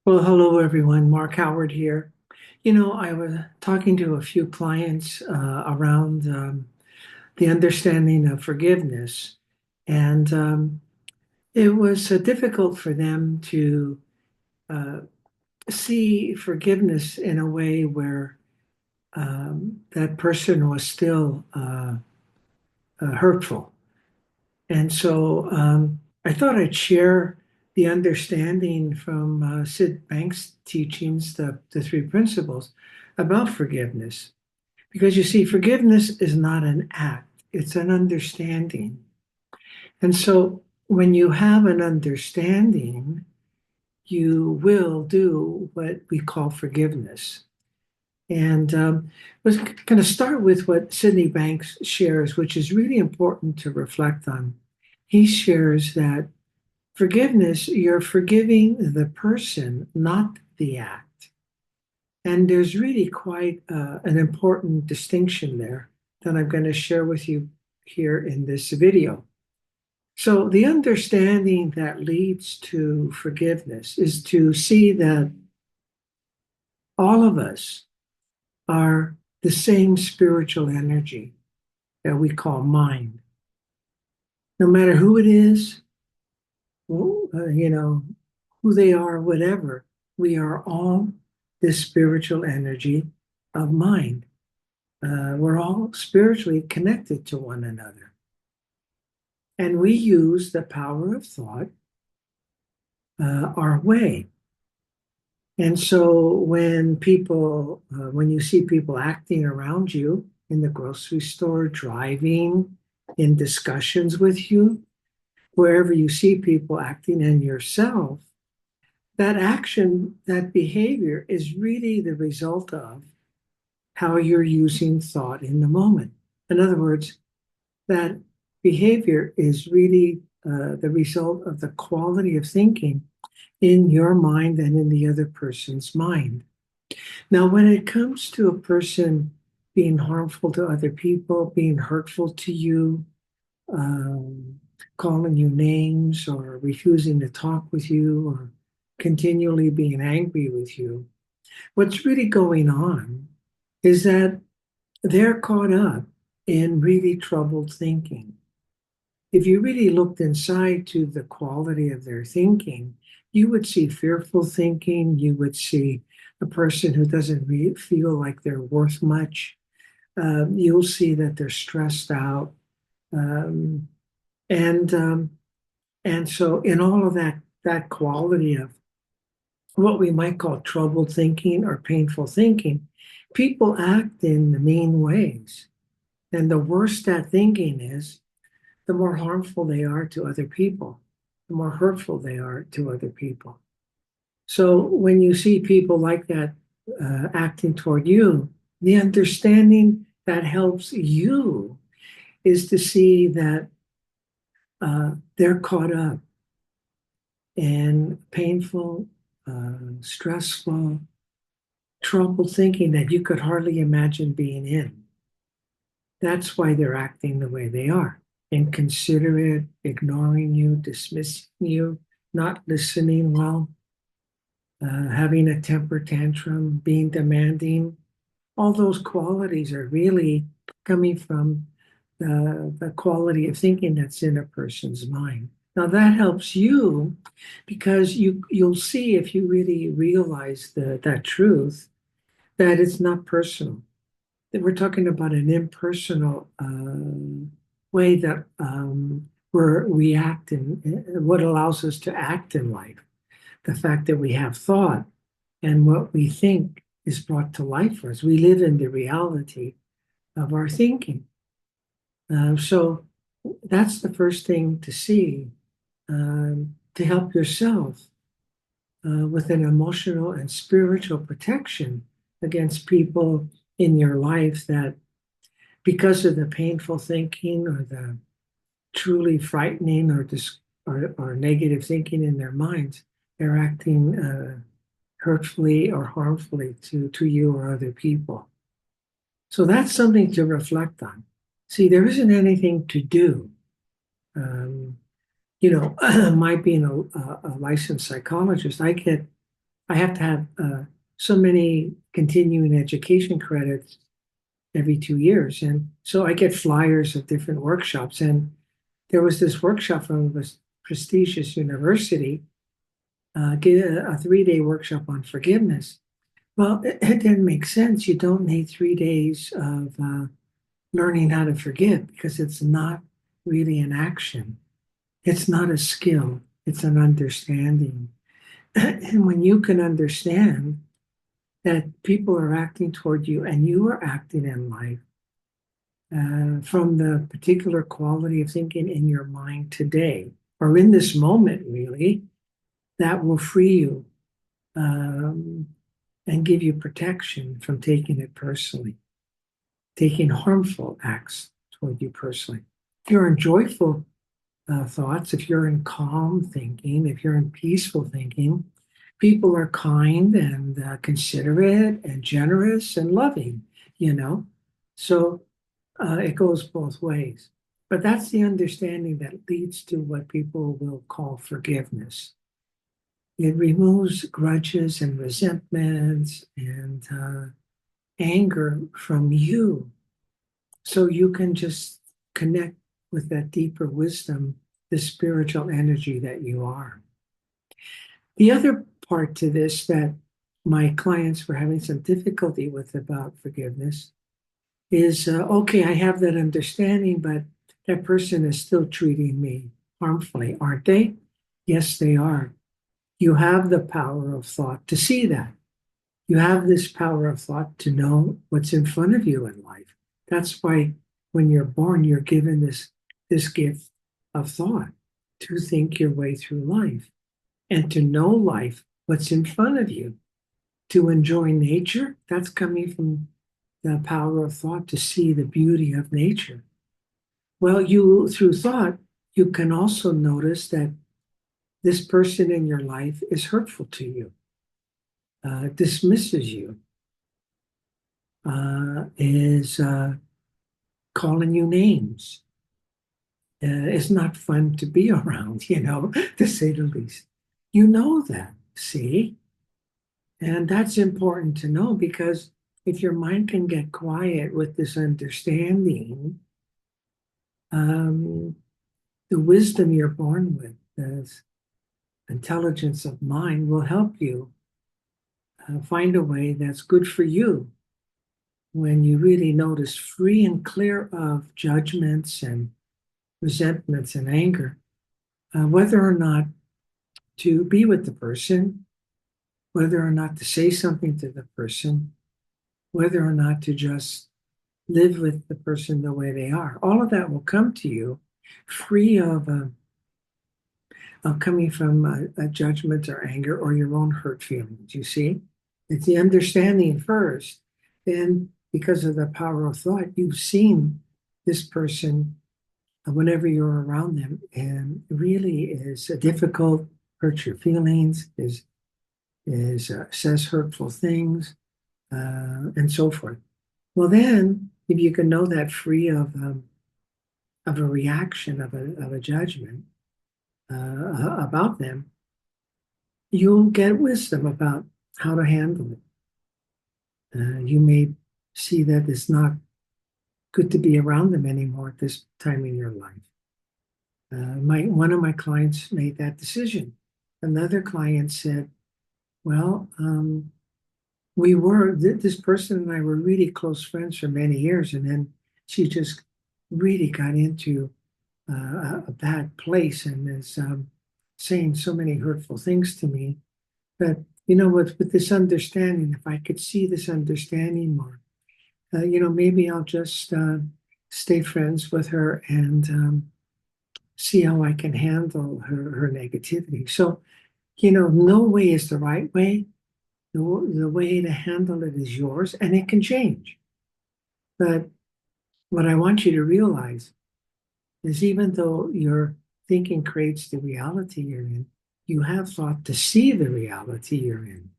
Well, hello everyone. Mark Howard here. I was talking to a few clients around the understanding of forgiveness, and it was difficult for them to uh, see forgiveness in a way where that person was still hurtful. And so I thought I'd share the understanding from Sid Banks' teachings, the three principles about forgiveness. Because you see, forgiveness is not an act, it's an understanding. And so when you have an understanding, you will do what we call forgiveness. And was going to start with what Sydney Banks shares, which is really important to reflect on. He shares that forgiveness, you're forgiving the person, not the act. And there's really quite an important distinction there that I'm going to share with you here in this video. So, the understanding that leads to forgiveness is to see that all of us are the same spiritual energy that we call mind. No matter who it is, you know, who they are, whatever, we are all this spiritual energy of mind. We're all spiritually connected to one another. And we use the power of thought our way. And so when you see people acting around you in the grocery store, driving, in discussions with you, wherever you see people acting and yourself, that action, that behavior is really the result of how you're using thought in the moment. In other words, that behavior is really the result of the quality of thinking in your mind and in the other person's mind. Now, when it comes to a person being harmful to other people, being hurtful to you, um, calling you names, or refusing to talk with you, or continually being angry with you, what's really going on is that they're caught up in really troubled thinking. If you really looked inside to the quality of their thinking, you would see fearful thinking. You would see a person who doesn't feel like they're worth much. You'll see that they're stressed out. Um, and and so in all of that quality of what we might call troubled thinking or painful thinking, people act in mean ways. And the worse that thinking is, the more harmful they are to other people, the more hurtful they are to other people. So when you see people like that acting toward you, the understanding that helps you is to see that they're caught up in painful, stressful, troubled thinking that you could hardly imagine being in. That's why they're acting the way they are, inconsiderate, ignoring you, dismissing you, not listening well, having a temper tantrum, being demanding. All those qualities are really coming from the quality of thinking that's in a person's mind. Now that helps you because you'll see if you really realize that truth that it's not personal. That we're talking about an impersonal way that we act in what allows us to act in life. The fact that we have thought and what we think is brought to life for us. We live in the reality of our thinking. So that's the first thing to see to help yourself with an emotional and spiritual protection against people in your life that, because of the painful thinking or the truly frightening or negative thinking in their minds, they're acting hurtfully or harmfully to you or other people. So that's something to reflect on. See, there isn't anything to do. Um, my being a licensed psychologist, I have to have so many continuing education credits every 2 years. And so I get flyers of different workshops. And there was this workshop from a prestigious university, get a 3-day workshop on forgiveness. Well, it didn't make sense. You don't need 3 days of learning how to forgive because it's not really an action. It's not a skill, it's an understanding. And when you can understand that people are acting toward you and you are acting in life from the particular quality of thinking in your mind today, or in this moment, really, that will free you and give you protection from taking it personally, taking harmful acts toward you personally. If you're in joyful thoughts, if you're in calm thinking, if you're in peaceful thinking, people are kind and considerate and generous and loving, you know. So it goes both ways. But that's the understanding that leads to what people will call forgiveness. It removes grudges and resentments and anger from you so you can just connect with that deeper wisdom, the spiritual energy that you are. The other part to this that my clients were having some difficulty with about forgiveness is okay, I have that understanding, but that person is still treating me harmfully, aren't they? Yes, they are. You have the power of thought to see that. You have this power of thought to know what's in front of you in life. That's why when you're born, you're given this gift of thought to think your way through life and to know life, what's in front of you, to enjoy nature. That's coming from the power of thought to see the beauty of nature. Well, you, through thought, you can also notice that this person in your life is hurtful to you, dismisses you, is calling you names. It's not fun to be around, to say the least. You know that, see? And that's important to know because if your mind can get quiet with this understanding, the wisdom you're born with, the intelligence of mind will help you find a way that's good for you when you really notice free and clear of judgments and resentments and anger, whether or not to be with the person, whether or not to say something to the person, whether or not to just live with the person the way they are. All of that will come to you free of coming from a judgment or anger or your own hurt feelings. You see, it's the understanding first. Then, because of the power of thought, you've seen this person whenever you're around them, and really is difficult, hurts your feelings, is says hurtful things, and so forth. Well, then, if you can know that free of a reaction of a judgment about them, you'll get wisdom about how to handle it. You may see that it's not good to be around them anymore at this time in your life. One of my clients made that decision. Another client said, well, this person and I were really close friends for many years, and then she just really got into a bad place and is saying so many hurtful things to me that, with this understanding, if I could see this understanding more, maybe I'll just stay friends with her and see how I can handle her negativity. So, no way is the right way. The way to handle it is yours, and it can change. But what I want you to realize is even though your thinking creates the reality you're in, you have thought to see the reality you're in,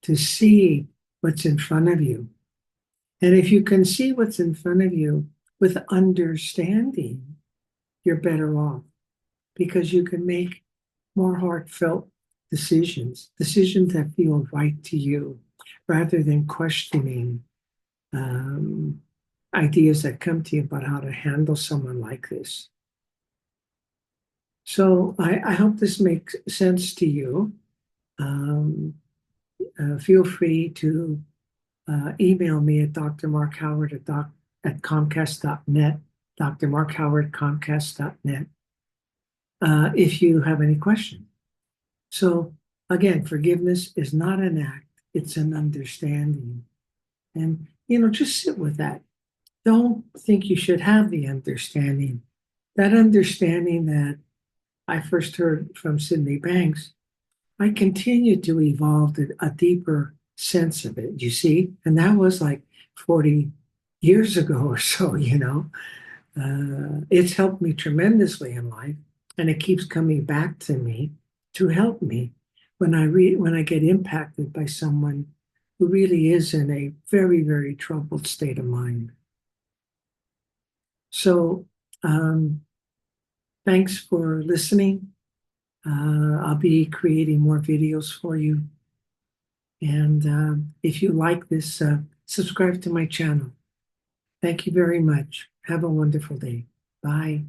to see what's in front of you. And if you can see what's in front of you with understanding, you're better off because you can make more heartfelt decisions that feel right to you, rather than questioning um, ideas that come to you about how to handle someone like this. So I hope this makes sense to you. Um, Feel free to email me at drmarkhoward at comcast.net, drmarkhoward@comcast.net, if you have any questions. So again, forgiveness is not an act, it's an understanding. And, just sit with that. Don't think you should have the understanding. That understanding that I first heard from Sydney Banks, I continued to evolve to a deeper sense of it, you see? And that was like 40 years ago or so. It's helped me tremendously in life, and it keeps coming back to me to help me when I get impacted by someone who really is in a very, very troubled state of mind. So, um, thanks for listening. I'll be creating more videos for you. And if you like this, subscribe to my channel. Thank you very much. Have a wonderful day. Bye.